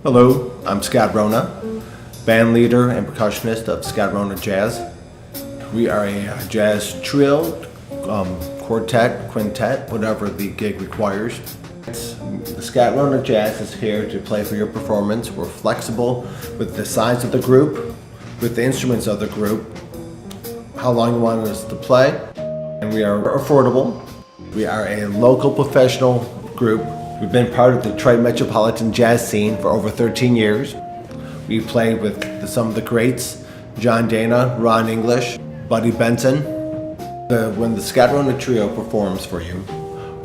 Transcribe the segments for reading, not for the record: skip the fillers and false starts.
Hello, I'm Scott Wrona, band leader and percussionist of Scott Wrona Jazz. We are a jazz trio, quartet, quintet, whatever the gig requires. The Scott Wrona Jazz is here to play for your performance. We're flexible with the size of the group, with the instruments of the group, how long you want us to play, and we are affordable. We are a local professional group. We've been part of the Detroit metropolitan jazz scene for over 13 years. We played with some of the greats, John Dana, Ron English, Buddy Benson. When the Scott Wrona Trio performs for you,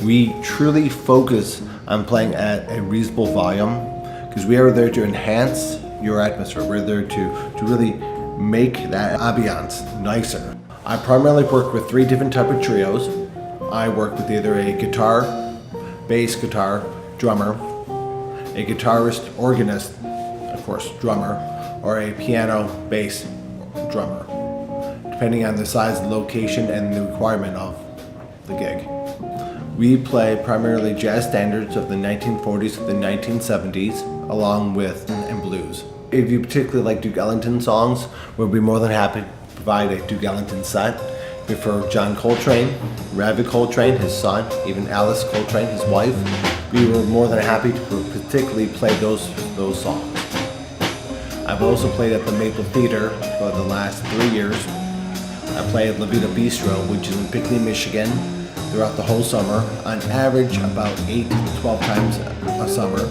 we truly focus on playing at a reasonable volume because we are there to enhance your atmosphere. We're there to really make that ambiance nicer. I primarily work with 3 different types of trios. I work with either a guitar, bass guitar, drummer, a guitarist, organist, of course, drummer, or a piano, bass, drummer, depending on the size, the location, and the requirement of the gig. We play primarily jazz standards of the 1940s to the 1970s, along with and blues. If you particularly like Duke Ellington songs, we'll be more than happy to provide a Duke Ellington set. For John Coltrane, Ravi Coltrane, his son, even Alice Coltrane, his wife, we were more than happy to particularly play those songs. I've also played at the Maple Theater for the last 3 years. I play at La Vida Bistro, which is in Pinckney, Michigan, throughout the whole summer, on average about 8 to 12 times a summer.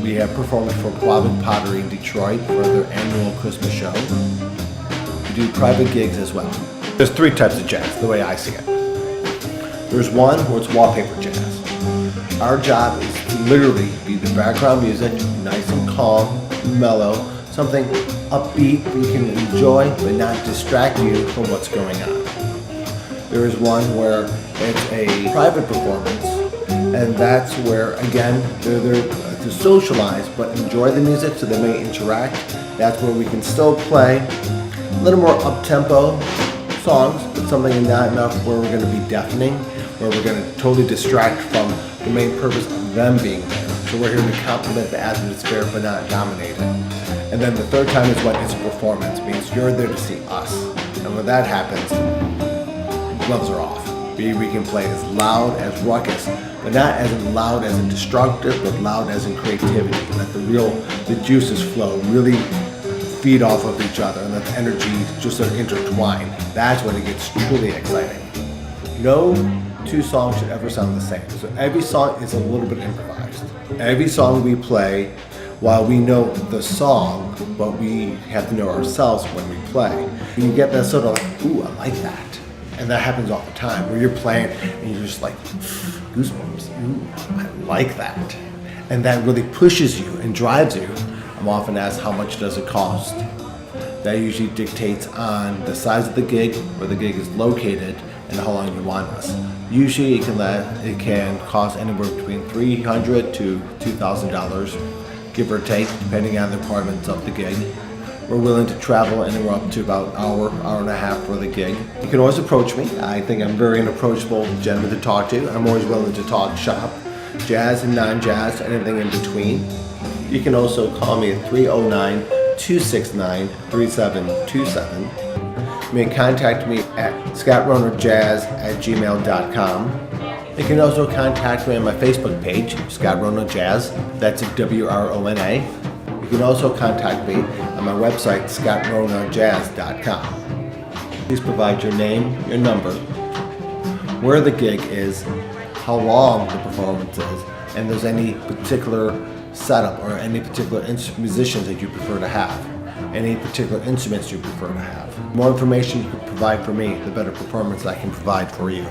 We have performed for Quabbin Pottery in Detroit for their annual Christmas show. We do private gigs as well. There's 3 types of jazz, the way I see it. There's one where it's wallpaper jazz. Our job is to literally be the background music, nice and calm, mellow, something upbeat you can enjoy but not distract you from what's going on. There is one where it's a private performance, and that's where, again, they're there to socialize but enjoy the music so they may interact. That's where we can still play a little more up-tempo songs, but something not enough where we're going to be deafening, where we're going to totally distract from the main purpose of them being there. So we're here to complement the atmosphere but not dominate it. And then the third time is when it's a performance. It means you're there to see us. And when that happens, gloves are off. We can play as loud as ruckus, but not as loud as in destructive, but loud as in creativity. Let the juices flow, really feed off of each other, and let the energy just sort of intertwine. That's when it gets truly exciting. No 2 songs should ever sound the same. So every song is a little bit improvised. Every song we play, while we know the song, but we have to know ourselves when we play. You get that sort of like, ooh, I like that. And that happens all the time, where you're playing and you're just like, goosebumps, ooh, I like that. And that really pushes you and drives you. I'm often asked, how much does it cost? That usually dictates on the size of the gig, where the gig is located, and how long you want us. Usually it can cost anywhere between $300 to $2,000, give or take, depending on the requirements of the gig. We're willing to travel anywhere up to about an hour, hour and a half for the gig. You can always approach me. I think I'm very an approachable gentleman to talk to. I'm always willing to talk shop, jazz and non-jazz, anything in between. You can also call me at 309-269-3727. You may contact me at scottwronajazz@gmail.com. You can also contact me on my Facebook page, Scott Wrona Jazz. That's WRONA. You can also contact me on my website, scottwronajazz.com. Please provide your name, your number, where the gig is, how long the performance is, and if there's any particular setup or any particular musicians that you prefer to have, any particular instruments you prefer to have. The more information you can provide for me, the better performance I can provide for you.